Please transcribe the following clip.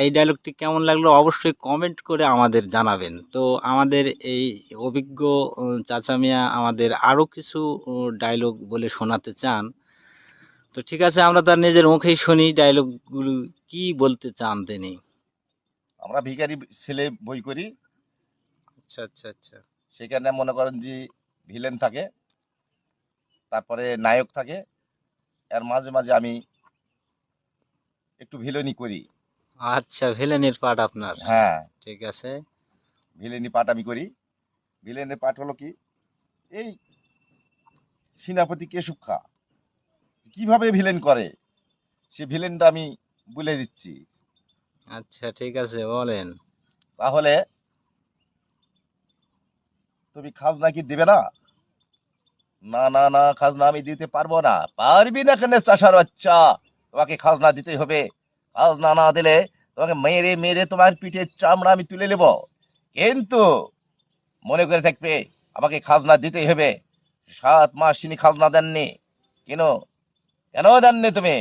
এই ডায়লগটি কেমন লাগলো অবশ্যই কমেন্ট করে আমাদের জানাবেন। তো আমাদের এই অভিজ্ঞ চাচা মিয়া আমাদের আরো কিছু ডায়লগ বলে শোনাতে চান। তো ঠিক আছে, আমরা তার নিজের মুখেই শুনি ডায়লগগুলো কি বলতে চান তিনি। আমরা ভিখারি ছেলে বই করি, আচ্ছা আচ্ছা আচ্ছা। সেখানে মনে করেন যে ভিলেন থাকে, তারপরে নায়ক থাকে, এর মাঝে মাঝে আমি একটু ভিলেনি করি। আচ্ছা, ভিলেনের পার্ট আপনার। হ্যাঁ, ঠিক আছে। ভিলেনি পাঠ আমি করি। ভিলেনের পাঠ হলো কি, এই সেনাপতি কেশুপ খা কিভাবে ভিলেন করে, সে ভিলেনটা আমি বলে দিচ্ছি। আচ্ছা ঠিক আছে, বলেন। তাহলে তুমি খাজনা কি দিবে না? না না না, খাজনা আমি দিতে পারবো না। পারবি না কেন চাষার বাচ্চা? তোমাকে খাজনা দিতেই হবে। খাজনা না দিলে তোমাকে মেরে মেরে তোমার পিঠের চামড়া আমি তুলে নেব। কিন্তু মনে করে থাকবে, আমাকে খাজনা দিতেই হবে। 7 মাস তিনি খাজনা দেননি। কেন? কেন দেননি তুমি?